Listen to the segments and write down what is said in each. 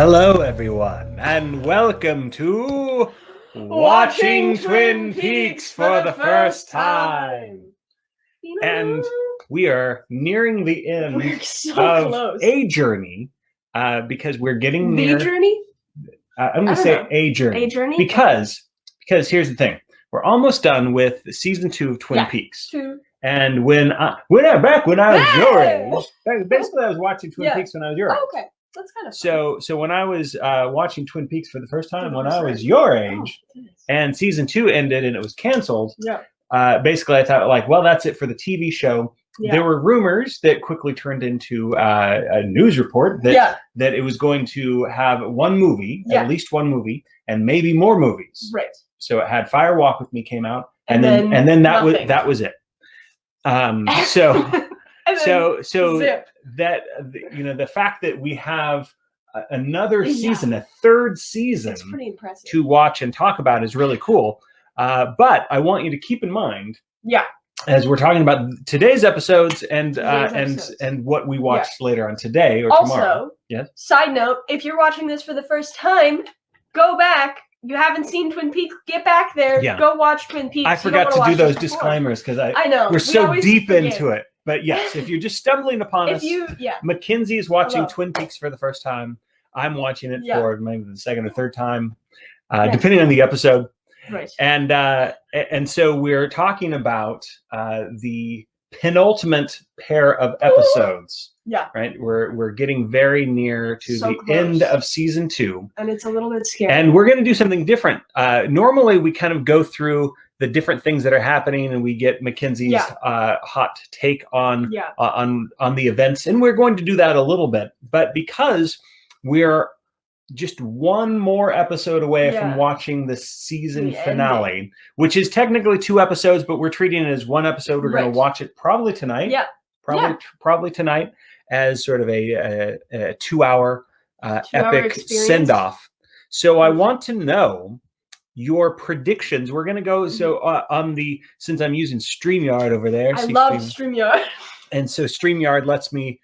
Hello, everyone, and welcome to Watching Twin Peaks for the First Time. And we are nearing the end of a journey because we're getting near. The journey? I'm going to say a journey. A journey? Because here's the thing. We're almost done with season 2 of Twin Peaks. And when I was your age, basically I was watching Twin Peaks when I was your age. Okay. That's kind of fun. So when I was watching Twin Peaks for the first time when I was your age, and season 2 ended and it was canceled, basically I thought, like, well, that's it for the TV show. Yeah. There were rumors that quickly turned into a news report that it was going to have one movie, at least one movie, and maybe more movies. Right. So it had Fire Walk with Me came out, and then that was it. So that, you know, the fact that we have another season, a third season to watch and talk about is really cool. But I want you to keep in mind, as we're talking about today's episodes and what we watched later on today or tomorrow. Yes. Side note: if you're watching this for the first time, go back. You haven't seen Twin Peaks, get back there. Yeah. Go watch Twin Peaks. I forgot to do those disclaimers because I know we're so deep into it. But yes, if you're just stumbling upon us, Mackenzie is watching Twin Peaks for the first time. I'm watching it for maybe the second or third time, depending on the episode. Right. And so we're talking about the penultimate pair of episodes. Yeah. Right. We're getting very near to the end of season 2. And it's a little bit scary. And we're going to do something different. Normally we kind of go through the different things that are happening and we get Mackenzie's hot take on the events. And we're going to do that a little bit. But because we're just one more episode away from watching the season finale, which is technically 2 episodes, but we're treating it as one episode. We're going to watch it probably tonight. Yeah. Probably tonight as sort of a 2-hour epic send-off. So I want to know your predictions. We're going to go since I'm using StreamYard over there. I love StreamYard. And so StreamYard lets me,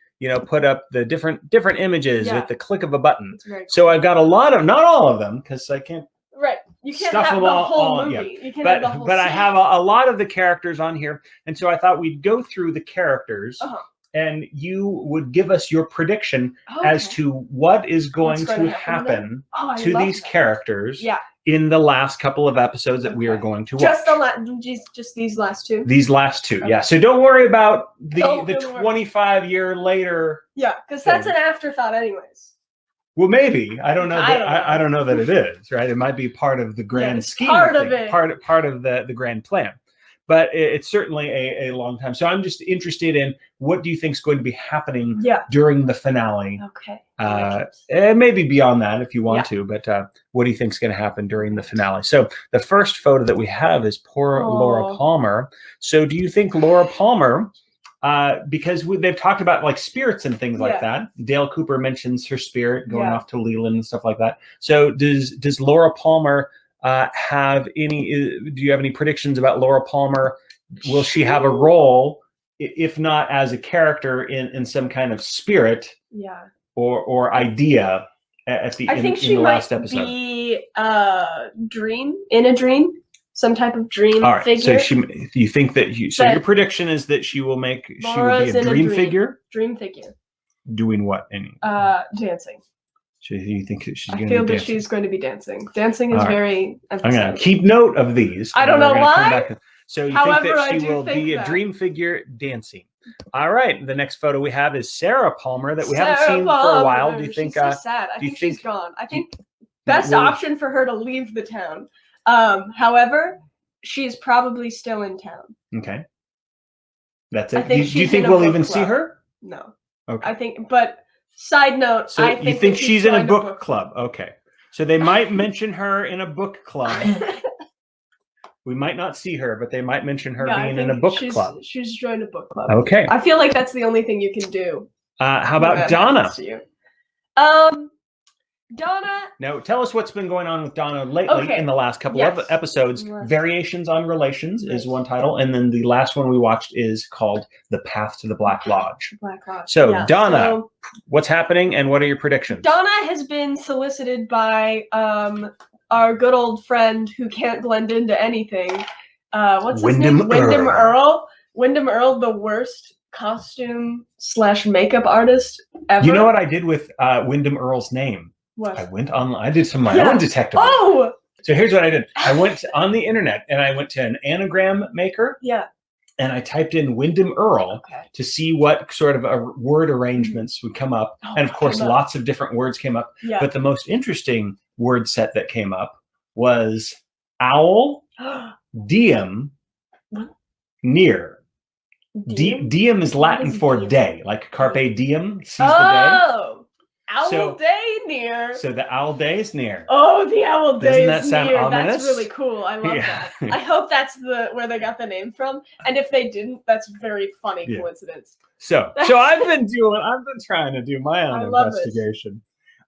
put up the different images with the click of a button. Cool. So I've got a lot of, not all of them, because I can't. Right. You can't have the whole movie. You can't have the whole but I have a lot of the characters on here. And so I thought we'd go through the characters and you would give us your prediction as to what is going to happen to these characters in the last couple of episodes that we are going to watch. Just these last 2? These last 2, yeah. So don't worry about the 25-year later. Yeah, because that's an afterthought anyways. Well, maybe. I don't know. I don't know that it is, right? It might be part of the grand scheme. Part of the grand plan. But it's certainly a long time. So I'm just interested in what do you think is going to be happening during the finale? Okay. And maybe beyond that if you want to, but what do you think is going to happen during the finale? So the first photo that we have is poor Laura Palmer. So do you think Laura Palmer, because they've talked about like spirits and things like that. Dale Cooper mentions her spirit going off to Leland and stuff like that. So does Laura Palmer have any? Do you have any predictions about Laura Palmer? Will she have a role, if not as a character, in some kind of spirit or idea at the end of the last episode? I think she might be in a dream. Some type of dream figure. So you think that your prediction is that she will be a dream figure? Dream figure. Doing what? Dancing. So you think that she's going to be dancing? I feel that she's going to be dancing. Dancing is very emphasized. I'm going to keep note of these. I don't know why. So you think that she will be a dream figure dancing. All right. The next photo we have is Sarah Palmer that we haven't seen for a while. Do you think? She's so sad. I think she's gone. I think best option for her to leave the town. However, she's probably still in town. Okay. That's it. Do you think we'll even see her? No. Okay. I think, but side note, so I think she's in a book club. Okay. So they might mention her in a book club. We might not see her, but they might mention her being in a book club. She's joined a book club. Okay. I feel like that's the only thing you can do. How about Donna? Donna, Now, tell us what's been going on with Donna lately in the last couple of episodes. Variations on Relations is one title, and then the last one we watched is called The Path to the Black Lodge. So, Donna, what's happening, and what are your predictions? Donna has been solicited by our good old friend who can't blend into anything. What's his name? Wyndham Earl. Wyndham Earl, the worst costume/makeup artist ever. You know what I did with Wyndham Earl's name? What? I went online. I did some of my own detective work. Oh! So here's what I did. I went on the internet and I went to an anagram maker. Yeah. And I typed in Wyndham Earl to see what sort of word arrangements would come up. And of course, lots of different words came up. Yeah. But the most interesting word set that came up was owl, diem, near. Diem is Latin for day, like carpe diem, seize the day. Owl day near. So the owl day is near. Oh, the owl day Doesn't that is sound near. ominous? That's really cool. I love that. I hope that's where they got the name from. And if they didn't, that's a very funny coincidence. So I've been trying to do my own investigation.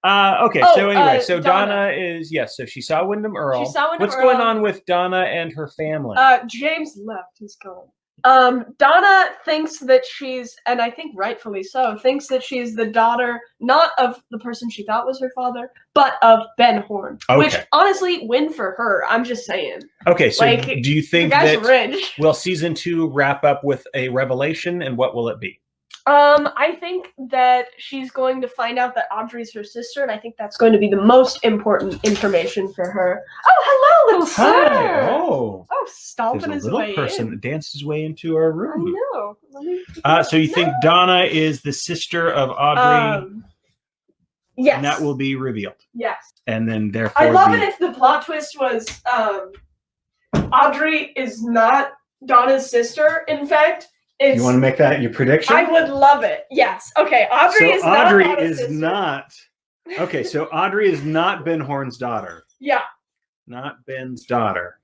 Okay, so anyway, so Donna is so she saw Wyndham Earl. What's going on with Donna and her family? James left. He's gone. Donna thinks that she's, and I think rightfully so, thinks that she's the daughter, not of the person she thought was her father, but of Ben Horn. Okay. Which, honestly, win for her. I'm just saying. Okay, so do you think that rich. Will season 2 wrap up with a revelation, and what will it be? I think that she's going to find out that Audrey's her sister, and I think that's going to be the most important information for her. Oh, hello, little sir! Hi. Oh, stomping his way in. There's a little person that danced his way into our room. I know. So you think Donna is the sister of Audrey? Yes. And that will be revealed. Yes. And then therefore I love it if the plot twist was Audrey is not Donna's sister, in fact. You want to make that your prediction? I would love it. Yes. Okay. Audrey is not Donna's sister. Okay, so Audrey is not Ben Horn's daughter. Yeah. Not Ben's daughter.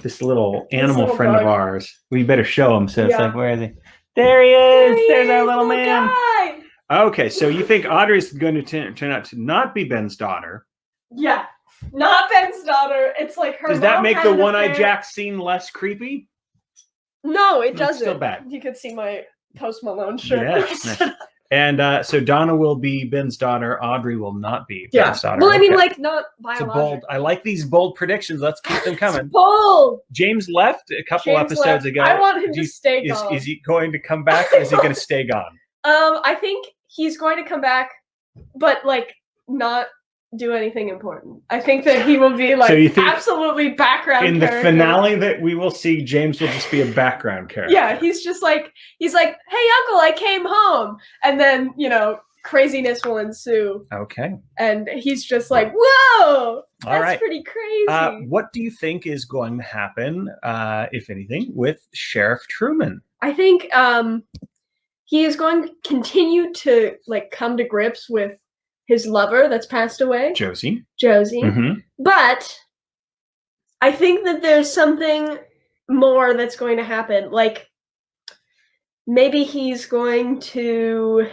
This little animal friend of ours. We better show him. So it's like, where is he? There he is. There's our little man. Guy. Okay, so you think Audrey is going to turn out to not be Ben's daughter? Yeah. Not Ben's daughter. It's like her. Does that make the One-Eyed Jack scene less creepy? No, it doesn't. Still bad. You could see my Post Malone shirt. Yes. And so Donna will be Ben's daughter. Audrey will not be Ben's daughter. Well, I mean, like, not biologically. I like these bold predictions. Let's keep them coming. Bold. James left a couple episodes ago. I want him to stay gone. Is he going to come back, or is he going to stay gone? I think he's going to come back, but like not do anything important. I think that he will be like absolutely background in character. The finale that we will see. James will just be a background character. Yeah, he's like, hey uncle, I came home, and then craziness will ensue. Okay. And he's just like, whoa, that's pretty crazy. What do you think is going to happen, if anything, with Sheriff Truman? I think he is going to continue to like come to grips with his lover that's passed away. Josie. Mm-hmm. But I think that there's something more that's going to happen. Like, maybe he's going to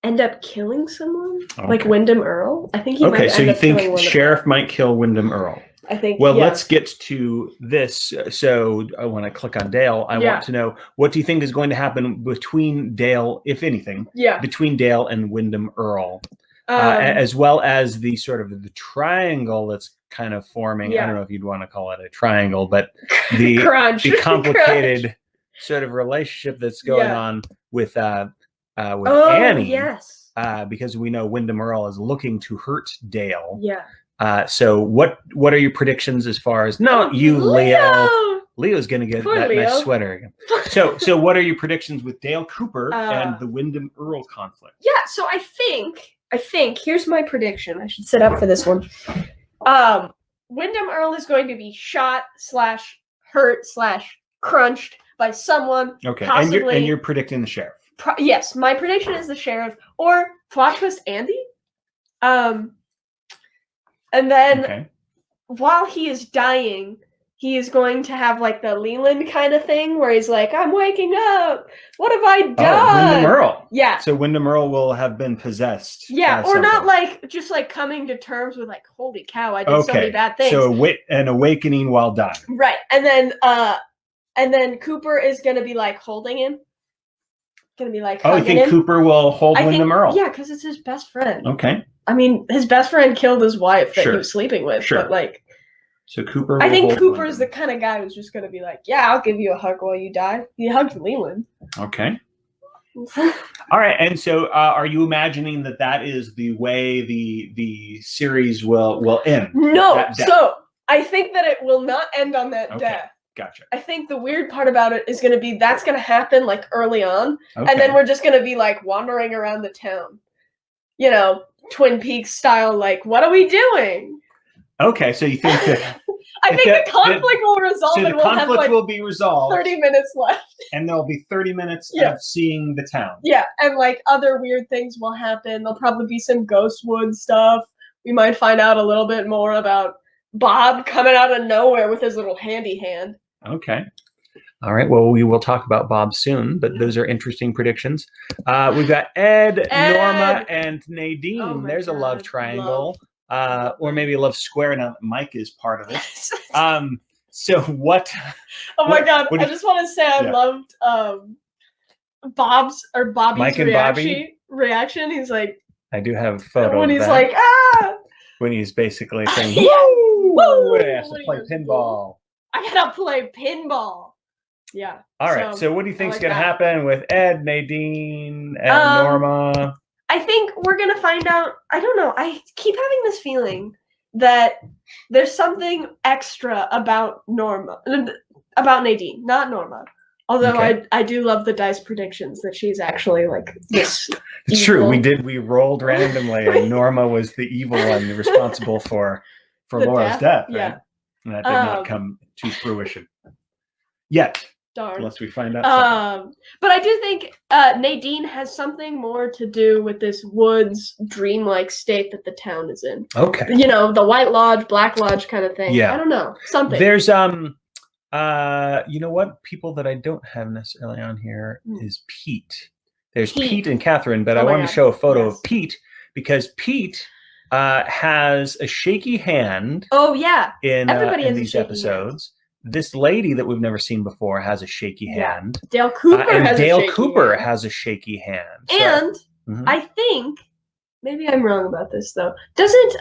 end up killing someone. Okay. Like Wyndham Earl. I think he might so you think Sheriff might kill Wyndham Earl? I think. Well, let's get to this. So when I click on Dale, I want to know, what do you think is going to happen between Dale, if anything, between Dale and Wyndham Earl, as well as the sort of the triangle that's kind of forming. I don't know if you'd want to call it a triangle, but the the complicated sort of relationship that's going on with Annie. Yes. Because we know Wyndham Earl is looking to hurt Dale. Yeah. So what are your predictions as far as Leo? Leo's gonna get that nice sweater again. So what are your predictions with Dale Cooper and the Wyndham Earl conflict? Yeah, so I think here's my prediction. I should sit up for this one. Wyndham Earl is going to be shot / hurt / crunched by someone. Okay, possibly, and you're predicting the sheriff. Yes, my prediction is the sheriff or plot twist Andy. And then while he is dying, he's going to have like the Leland kind of thing where he's like, I'm waking up. What have I done? Wyndham Earl. Yeah. So Wyndham Earl will have been possessed. Yeah, by or not something. like just like coming to terms with like, holy cow, I did so many bad things. So an awakening while dying. Right. And then Cooper is gonna be like holding him. Gonna be like, I think him. Cooper will hold Wyndham Earl. Yeah, because it's his best friend. Okay. I mean, his best friend killed his wife that he was sleeping with. Sure. But like, so Cooper. I think Cooper's the kind of guy who's just gonna be like, yeah, I'll give you a hug while you die. He hugged Leland. Okay. All right. And so, are you imagining that is the way the series will end? No. So I think that it will not end on that death. Gotcha. I think the weird part about it is going to be that's going to happen like early on, and then we're just going to be like wandering around the town, you know, Twin Peaks style. Like, what are we doing? Okay, so you think that I think the conflict will resolve, so and the we'll conflict have like will be resolved. 30 minutes left, and there'll be 30 minutes Yeah. of seeing the town. Yeah, and like other weird things will happen. There'll probably be some Ghostwood stuff. We might find out a little bit more about Bob coming out of nowhere with his little handy hand. Okay. All right. Well, we will talk about Bob soon, but those are interesting predictions. We've got Ed, Norma, and Nadine. Oh my There's a love God, triangle, or maybe a love square. Now that Mike is part of it. So what? Oh my God! what I just want to say I loved Bob's Mike and reaction. He's like, I do have a photo when of he's that. like, ah, when he's basically saying, Yeah. "Woo, Woo!" I have to play pinball." I gotta play pinball. Yeah. All right. So what do you think's like going to that. happen with Ed, Nadine, and Norma? I think we're gonna find out. I don't know. I keep having this feeling that there's something extra about Nadine, not Norma. Although I do love the dice predictions that she's actually like this. It's evil. true. We rolled randomly, and Norma was the evil one responsible for Laura's death. Right? Yeah. And that did not come to fruition yet. Darn. Unless we find out. But I do think Nadine has something more to do with this woods dreamlike state that the town is in. Okay. You know, the White Lodge, Black Lodge kind of thing. Yeah. I don't know. Something. There's you know what? People that I don't have necessarily on here is Pete. There's Pete and Catherine, but I wanted to show a photo of Pete because Pete has a shaky hand. Oh yeah. In these episodes. Hand. This lady that we've never seen before has a shaky hand. Dale Cooper has a shaky hand. And I think, maybe I'm wrong about this though. Doesn't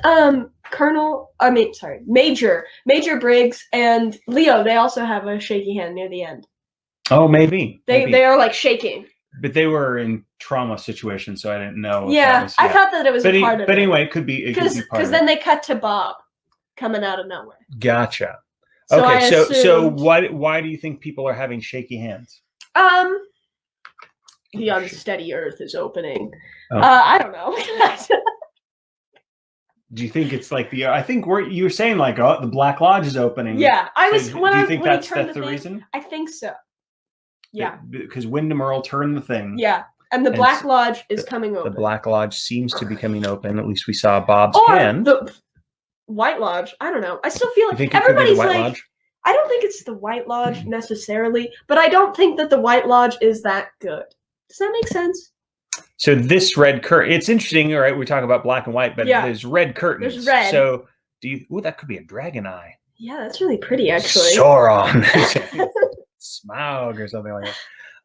Major Briggs and Leo, they also have a shaky hand near the end. Oh, maybe. They are like shaking. But they were in trauma situations, so I didn't know. Yeah, I thought that it was a part of it. But anyway, it could be because then they cut to Bob coming out of nowhere. Gotcha. So okay, so why do you think people are having shaky hands? The unsteady earth is opening. Oh. I don't know. Do you think it's like I think you were saying like the Black Lodge is opening. Yeah, I was. Do you think that's the reason? I think so. Yeah. Because Wyndham Earl turned the thing. Yeah. And the Black Lodge is coming open. The Black Lodge seems to be coming open. At least we saw Bob's hand. The White Lodge. I don't know. I still feel like everybody's like. Lodge? I don't think it's the White Lodge necessarily, but I don't think that the White Lodge is that good. Does that make sense? So this red curtain. It's interesting. All right, we talk about black and white, but there's red curtains. There's red. So do you? Ooh, that could be a dragon eye. Yeah, that's really pretty, actually. Sauron. Smaug or something like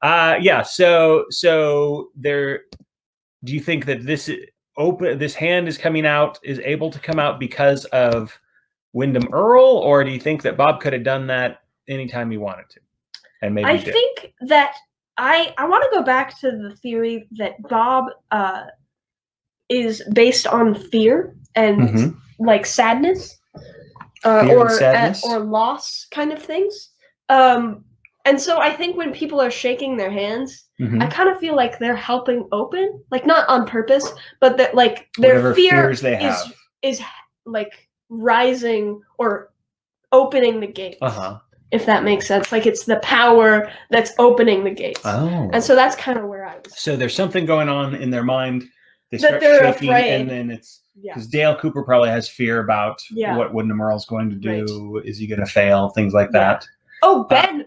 that. Yeah. So there. Do you think that this hand is able to come out because of Wyndham Earl, or do you think that Bob could have done that anytime he wanted to? And maybe I think that I want to go back to the theory that Bob is based on fear and like sadness, or loss kind of things. And so I think when people are shaking their hands, I kind of feel like they're helping open, like not on purpose, but that like their fear is like rising or opening the gates. If that makes sense. Like it's the power that's opening the gates. Oh. And so that's kind of where I was. So there's something going on in their mind they start they're shaking, afraid. and then it's because Dale Cooper probably has fear about Yeah. what Wyndham Earle's going to do. Is he going to fail? Things like that. Oh, Ben!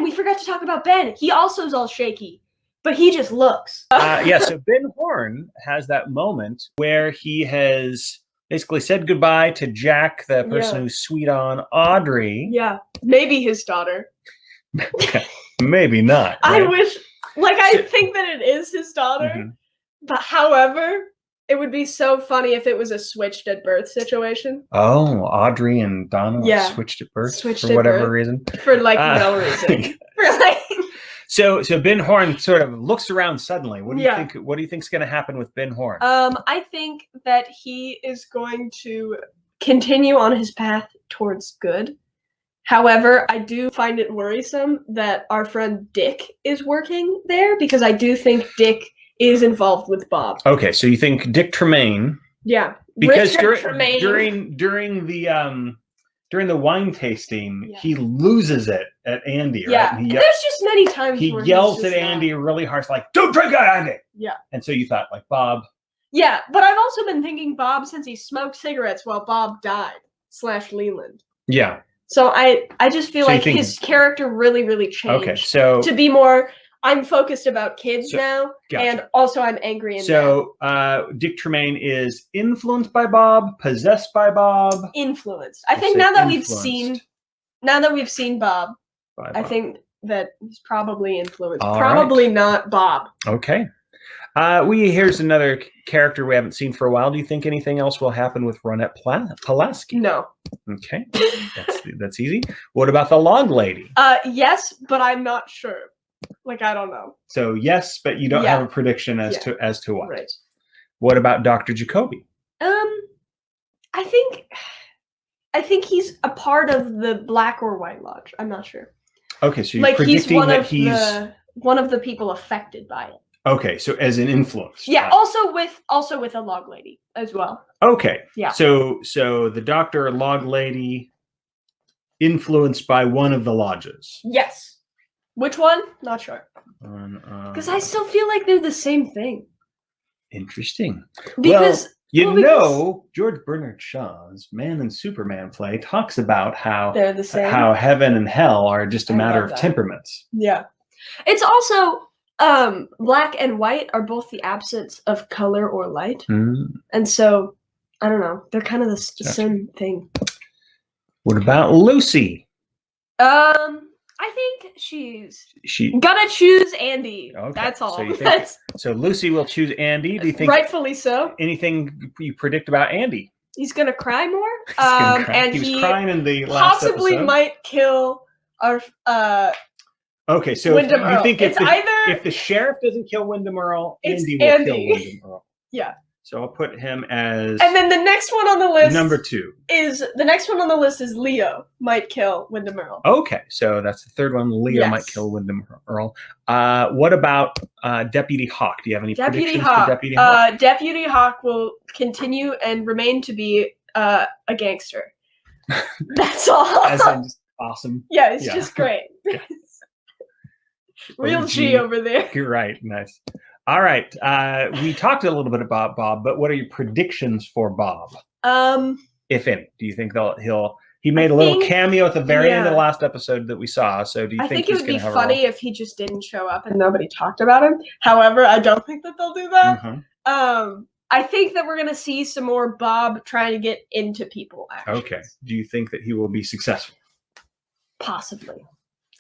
We forgot to talk about Ben. He also is all shaky, but he just looks. Yeah, so Ben Horn has that moment where he has basically said goodbye to Jack, the person who's sweet on Audrey. Yeah, maybe his daughter. Maybe not. Right? I wish, I think that it is his daughter, mm-hmm. but however, it would be so funny if it was a switched at birth situation. Oh, Audrey and Donna switched at birth for whatever reason. For no reason. So Ben Horn sort of looks around suddenly. What do you think? What do you think's going to happen with Ben Horn? I think that he is going to continue on his path towards good. However, I do find it worrisome that our friend Dick is working there because I do think Dick is involved with Bob. Okay, so you think Dick Tremaine? Yeah, because during the wine tasting, he loses it at Andy. Yeah, right? There's just many times he where yells at Andy really hard, like, "Don't drink that, Andy!" Yeah, and so you thought like Bob. Yeah, but I've also been thinking Bob since he smoked cigarettes while Bob died / Leland. Yeah. So I just feel like his character really changed. Okay, so to be more, I'm focused about kids now, and also I'm angry. So Dick Tremaine is influenced by Bob, possessed by Bob. Influenced. I think now that we've seen Bob, I think that he's probably influenced. Probably not Bob. Okay. Here's another character we haven't seen for a while. Do you think anything else will happen with Ronette Pulaski? No. Okay, that's easy. What about the log lady? Yes, but I'm not sure. I don't know. So yes, but you don't have a prediction as to what. Right. What about Dr. Jacoby? I think he's a part of the Black or White Lodge. I'm not sure. Okay, so you're predicting that he's one of the people affected by it. Okay, so as an influence. Yeah, also with a log lady as well. Okay. Yeah. So the doctor log lady influenced by one of the lodges. Yes. Which one? Not sure. Because I still feel like they're the same thing. Interesting. Because George Bernard Shaw's Man and Superman play talks about how they're the same. How heaven and hell are just a matter of temperaments. Yeah. It's also black and white are both the absence of color or light. And so, I don't know. They're kind of the same thing. What about Lucy? I think she's She gonna choose Andy. Okay. That's all. So Lucy will choose Andy. Do you think rightfully so? Anything you predict about Andy? He's gonna cry more. And he was crying in the last possibly episode. Might kill our Okay, so Wyndham you think if the sheriff doesn't kill Wyndham Earle, Andy will kill Wyndham Earle. Yeah. So I'll put him as. And then the next one on the list. Number 2 is Leo might kill Wyndham Earle. Okay, so that's the third one. Leo might kill Wyndham Earle. What about Deputy Hawk? Do you have any predictions for Deputy Hawk? Deputy Hawk will continue and remain to be a gangster. That's all. As in just awesome. Yeah, it's just great. Real G over there. You're right. Nice. All right. We talked a little bit about Bob, but what are your predictions for Bob? If any, do you think he made a little cameo at the very end of the last episode that we saw? So do you think it would be funny if he just didn't show up and nobody talked about him? However, I don't think that they'll do that. Mm-hmm. I think that we're going to see some more Bob trying to get into people. Actions. Okay. Do you think that he will be successful? Possibly.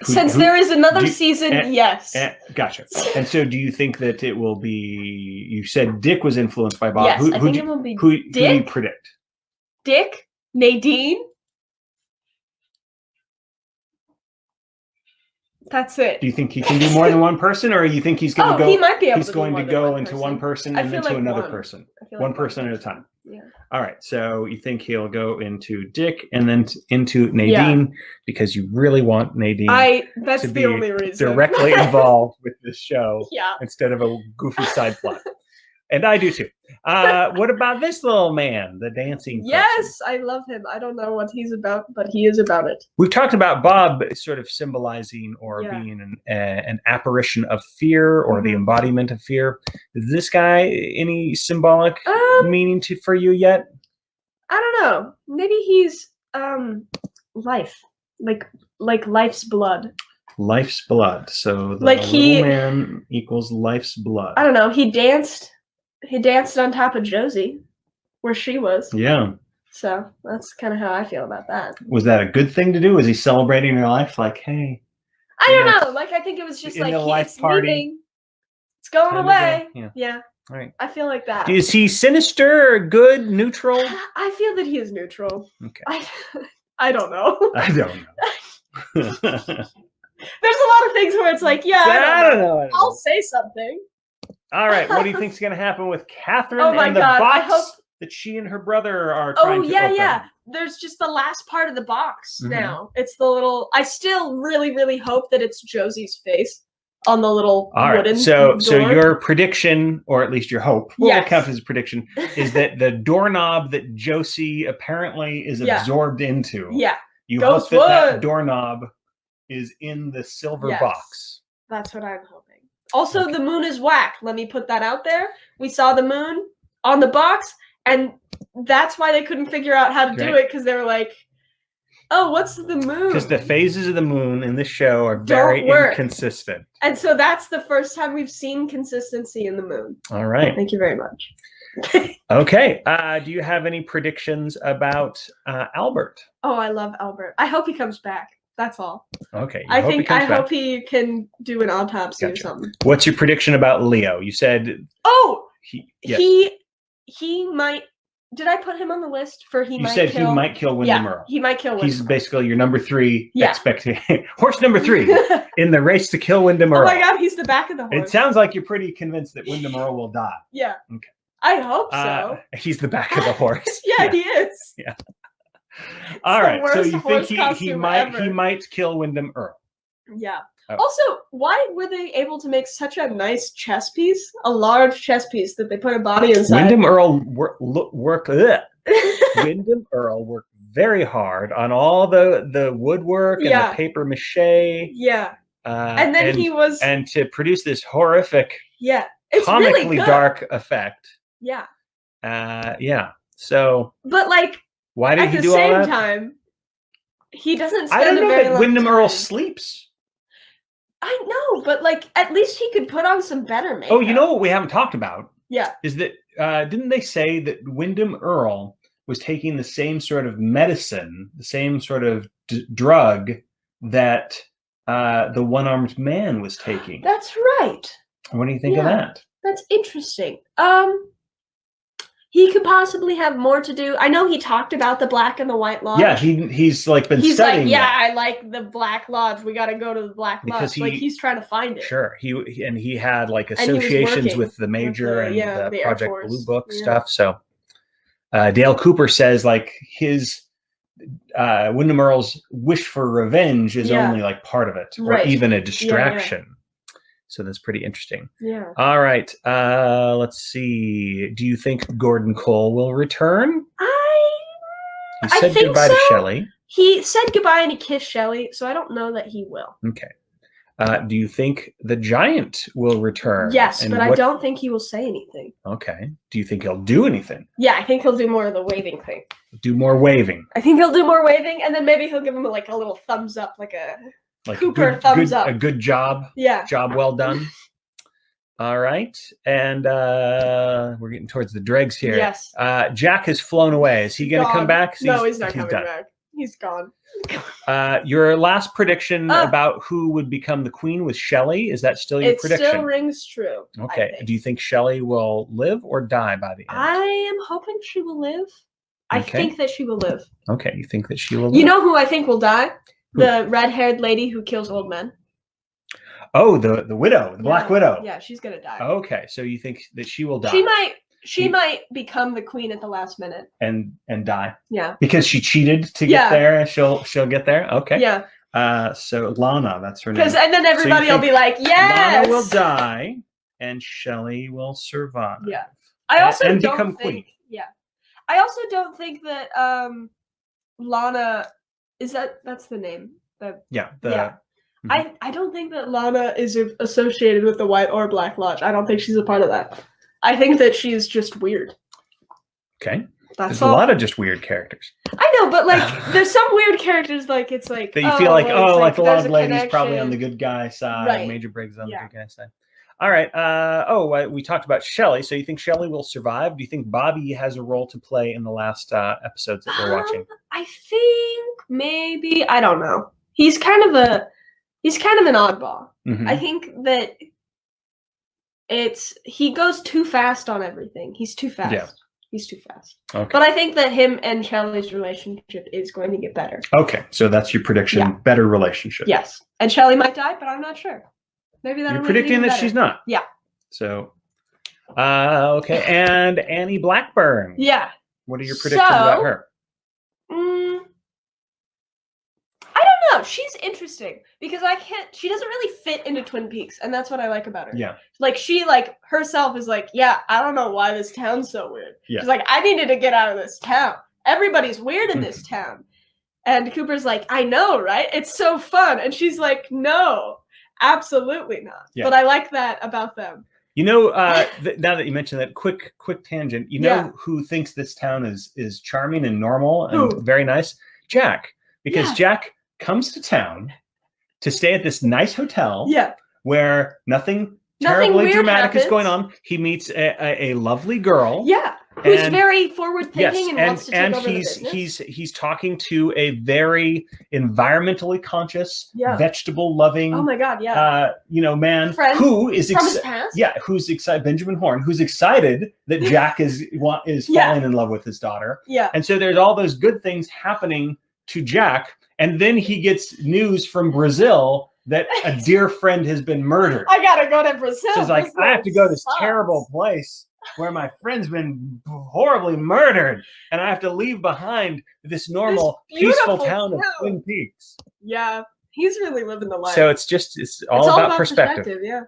Since there is another season, yes. Gotcha. And so do you think that it will be, you said Dick was influenced by Bob. Yes, I think it will be Who do you predict? Dick? Nadine? That's it. Do you think he can be more than one person, or you think he's going to go? He might be able he's going to go into one person and then to another person. One person at a time. Yeah. All right. So you think he'll go into Dick and then into Nadine because you really want Nadine that's to the be only reason. directly involved with this show Yeah. instead of a goofy side plot. And I do too. What about this little man, the dancing person? Yes, I love him. I don't know what he's about, but he is about it. We've talked about Bob sort of symbolizing or being an apparition of fear or the embodiment of fear. Is this guy any symbolic meaning for you yet? I don't know. Maybe he's life, like life's blood. Life's blood. So the like little man equals life's blood. I don't know. He danced on top of Josie, where she was. Yeah. So that's kind of how I feel about that. Was that a good thing to do? Was he celebrating her life? Like, hey. I don't know. Like, I think it was just like life party. Leaving. It's going away. Yeah. All right. I feel like that. Is he sinister, good, neutral? I feel that he is neutral. Okay. I don't know. I don't know. There's a lot of things where it's like, I don't know. I'll say something. All right. What do you think's going to happen with Catherine and the box that she and her brother are trying to open? Yeah. There's just the last part of the box now. It's the little... I still really, really hope that it's Josie's face on the little wooden door. So your prediction, or at least your hope, will count as a prediction, is that the doorknob that Josie apparently is absorbed into. Yeah. You hope that doorknob is in the silver box. That's what I'm hoping. Also, the moon is whack. Let me put that out there. We saw the moon on the box, and that's why they couldn't figure out how to do it, because they were like, oh, what's the moon? Because the phases of the moon in this show are very inconsistent. And so that's the first time we've seen consistency in the moon. All right. Thank you very much. Okay. Do you have any predictions about Albert? Oh, I love Albert. I hope he comes back. That's all. Okay. I hope he can do an autopsy or something. What's your prediction about Leo? You said he might. Did I put him on the list for he might kill? You said he might kill Wyndham Earl. He might kill Wyndham He's basically your number 3 expectation. Horse number 3 in the race to kill Wyndham Earl. Oh my God, he's the back of the horse. It sounds like you're pretty convinced that Wyndham Earl will die. Yeah. Okay. I hope so. He's the back of the horse. Yeah, he is. Yeah. All right. So you think he might kill Wyndham Earl? Yeah. Oh. Also, why were they able to make such a nice chess piece, a large chess piece that they put a body inside? Wyndham Earl Wyndham Earl worked very hard on all the woodwork and the paper mache. Yeah. And then and to produce this horrific, it's comically really dark effect. Yeah. So. But like. Why did he do all that? At the same time, he doesn't spend I don't know a very that long Wyndham time. Earl sleeps. I know, but like at least he could put on some better makeup. Oh, you know what we haven't talked about? Yeah. Is that didn't they say that Wyndham Earl was taking the same sort of medicine, the same sort of drug that the one-armed man was taking? That's right. What do you think of that? That's interesting. He could possibly have more to do. I know he talked about the Black and the White Lodge. Yeah, he's like been studying. He's like, I like the Black Lodge. We got to go to the Black Lodge. Like he's trying to find it. Sure, he had like associations with the Major and the Project Blue Book stuff. So Dale Cooper says like his Wyndham Earl's wish for revenge is only like part of it, or even a distraction. Yeah. So that's pretty interesting. Yeah. All right. Let's see. Do you think Gordon Cole will return? He said goodbye to Shelley. He said goodbye and he kissed Shelley, so I don't know that he will. Okay. Do you think the Giant will return? Yes, but I don't think he will say anything. Okay. Do you think he'll do anything? Yeah, I think he'll do more of the waving thing. Do more waving. I think he'll do more waving, and then maybe he'll give him like a little thumbs up, like a Cooper thumbs up. A good job. Yeah. Job well done. All right. And we're getting towards the dregs here. Yes. Jack has flown away. Is he going to come back? No, he's not coming back. He's gone. Your last prediction about who would become the queen was Shelley. Is that still your prediction? It still rings true. Okay. Do you think Shelley will live or die by the end? I am hoping she will live. I think that she will live. Okay. You think that she will live? You know who I think will die? The red-haired lady who kills old men. Oh, the widow, the Black Widow. Yeah, she's gonna die. Okay, so you think that she will die? She might become the queen at the last minute and die. Yeah, because she cheated to get there. She'll get there. Okay. Yeah. So Lana, that's her name. And then everybody will be like, yes, Lana will die and Shelley will survive. Yeah. I also and don't become think, queen. Yeah, I also don't think that Lana that's the name. Yeah. I don't think that Lana is associated with the White or Black Lodge. I don't think she's a part of that. I think that she's just weird. Okay. That's There's a lot of just weird characters. I know, but like, there's some weird characters. Like it's like that you feel like, well, like the there's log a lady's probably on connection. the good guy side. Right. Major Briggs on the good guy side. All right. We talked about Shelley. So you think Shelley will survive? Do you think Bobby has a role to play in the last episodes that we're watching? I think maybe. I don't know. He's kind of an oddball. I think that he goes too fast on everything. He's too fast. Yeah. He's too fast. Okay. But I think that him and Shelley's relationship is going to get better. Okay. So that's your prediction. Yeah. Better relationship. Yes. And Shelley might die, but I'm not sure. Maybe that'll You're predicting that she's not. Yeah. So, okay. And Annie Blackburn. Yeah. What are your predictions about her? I don't know. She's interesting because she doesn't really fit into Twin Peaks, and that's what I like about her. Yeah. Like she herself is like, yeah, I don't know why this town's so weird. Yeah. She's like, I needed to get out of this town. Everybody's weird in this town. And Cooper's like, I know, right? It's so fun. And she's like, no, absolutely not. Yeah. But I like that about them. You know, now that you mentioned that, quick tangent. You know who thinks this town is charming and normal and very nice? Jack, because Jack comes to town to stay at this nice hotel. Yeah. Where nothing terribly dramatic is going on. He meets a lovely girl. Yeah. Who's very forward thinking and wants to take over the business. He's talking to a very environmentally conscious, vegetable loving. Oh my God, man who is from his past? Who's excited. Benjamin Horn, who's excited that Jack is falling in love with his daughter. Yeah, and so there's all those good things happening to Jack, and then he gets news from Brazil that a dear friend has been murdered. I gotta go to Brazil. So it's like, I have to go to this terrible place where my friend's been horribly murdered, and I have to leave behind this normal, peaceful town of Twin Peaks. Yeah, he's really living the life. So it's all about perspective. Yeah.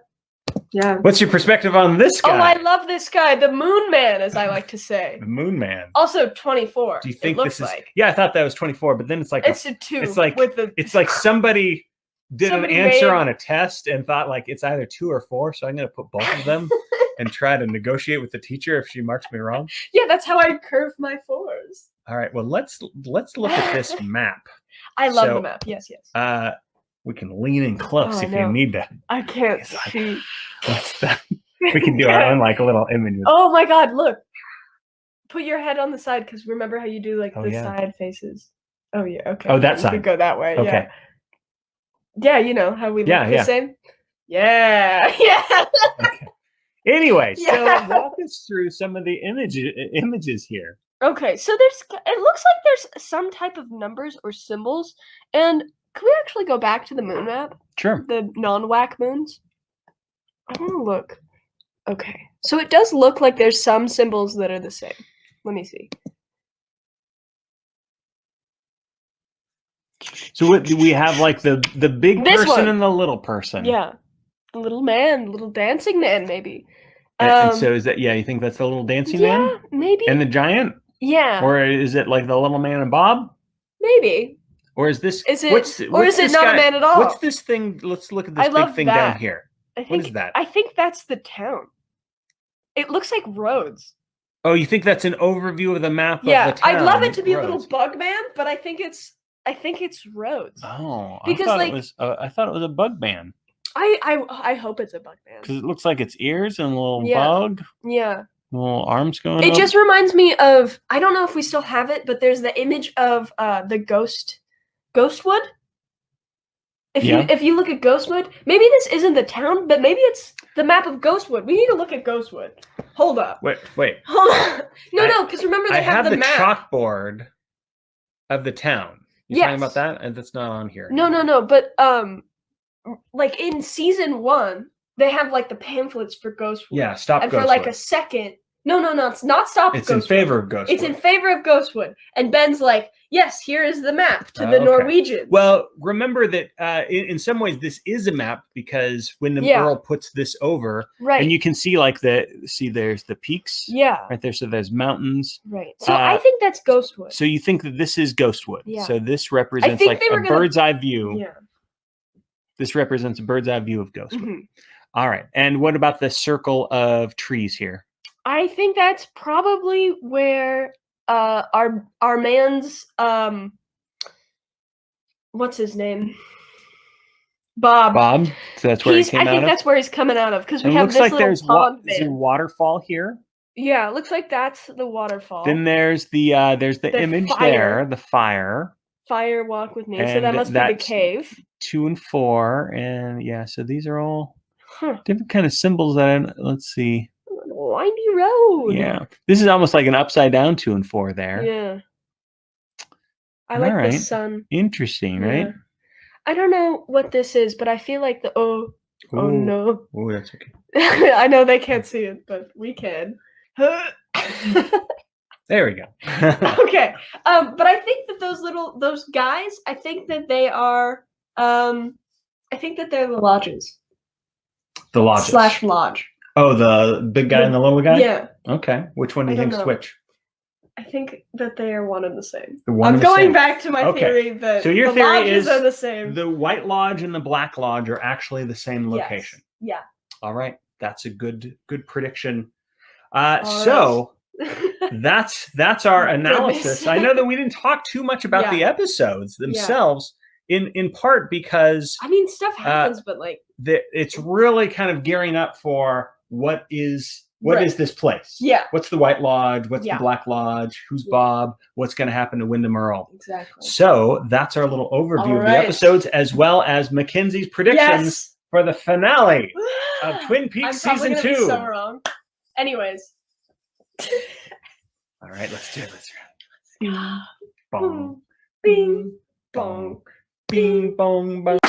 Yeah. What's your perspective on this guy? Oh, I love this guy, the Moon Man, as I like to say. The Moon Man. Also 24. Do you think this is? Yeah, I thought that was 24, but then it's like it's a 2. It's like it's like somebody did an answer on a test and thought like it's either 2 or 4, so I'm going to put both of them and try to negotiate with the teacher if she marks me wrong. Yeah, that's how I curve my 4s. All right, well let's look at this map. I love the map. Yes. We can lean in close if you need to. I can't see. What's that? We can do our own like little images. Oh my God! Look, put your head on the side because remember how you do like the side faces. Oh yeah. Okay. Oh, that side. We could go that way. Okay. Yeah, you know how we look the same. Yeah. Okay. Anyway, so walk us through some of the images here. Okay, so it looks like there's some type of numbers or symbols, and can we actually go back to the moon map? Sure. The non-whack moons. I want to look. Okay, so it does look like there's some symbols that are the same. Let me see. So what do we have? Like the big person and the little person. Yeah, the little man, little dancing man, maybe. And so is that? Yeah, you think that's the little dancing man? Yeah, maybe. And the giant. Yeah. Or is it like the little man and Bob? Maybe. Or is this? Is it? What's it not a man at all? What's this thing? Let's look at this big thing down here. What is that? I think that's the town. It looks like roads. Oh, you think that's an overview of the map of the town? I'd love it to be a little bug man, but I think it's roads. Oh, because I thought it was a bug man. I hope it's a bug man. Because it looks like it's ears and a little bug. Yeah. Little arms going up. It just reminds me of, I don't know if we still have it, but there's the image of the Ghostwood. If you look at Ghostwood, maybe this isn't the town, but maybe it's the map of Ghostwood. We need to look at Ghostwood. Hold up. Wait. Hold on. No, because remember they have the map. Chalkboard of the town. You're talking about that? And that's not on here. No, but like in season 1, they have like the pamphlets for Ghostwood. Yeah, stop and Ghostwood. For like a second, No, it's not stop It's Ghostwood. in favor of Ghostwood. It's in favor of Ghostwood. And Ben's like, yes, here is the map to the Okay. Norwegians. Well, remember that in some ways this is a map because when the Earl puts this over, and you can see like there's the peaks. Yeah. Right there. So there's mountains. Right. So I think that's Ghostwood. So you think that this is Ghostwood. Yeah. So this represents like a bird's eye view. Yeah. This represents a bird's eye view of Ghostwood. Mm-hmm. All right. And what about the circle of trees here? I think that's probably where our man's what's his name? Bob. So that's where he came out of? I think that's where he's coming out of because we have looks this like little there's pond a waterfall here. Yeah, it looks like that's the waterfall. Then there's the image there, the fire. Fire walk with me. And so that must be the cave. 2 and 4, and yeah, so these are all different kind of symbols that let's see. Windy road. Yeah, this is almost like an upside down 2 and 4 there. Yeah, I like the sun. Interesting, right? I don't know what this is, but I feel like the oh no. Oh, that's okay. I know they can't see it, but we can. There we go. Okay, but I think that those guys, I think that they are, I think that they're the lodges. The lodges. / lodge. Oh, the big guy and the little guy? Yeah. Okay. Which one do you think's which? I think that they are one and the same. I'm going back to my theory that so your the theory lodges is are the same. The White Lodge and the Black Lodge are actually the same location. Yes. Yeah. All right. That's a good prediction. That's our analysis. I know that we didn't talk too much about the episodes themselves, in part because stuff happens, but like it's really kind of gearing up for what is this place? Yeah. What's the White Lodge? What's the Black Lodge? Who's Bob? What's going to happen to Wyndham Earl? Exactly. So that's our little overview of the episodes, as well as Mackenzie's predictions for the finale of Twin Peaks season 2. Be so wrong. Anyways. All right, let's do it. Let's go. Bong, bing, bong, bing, bong, bong.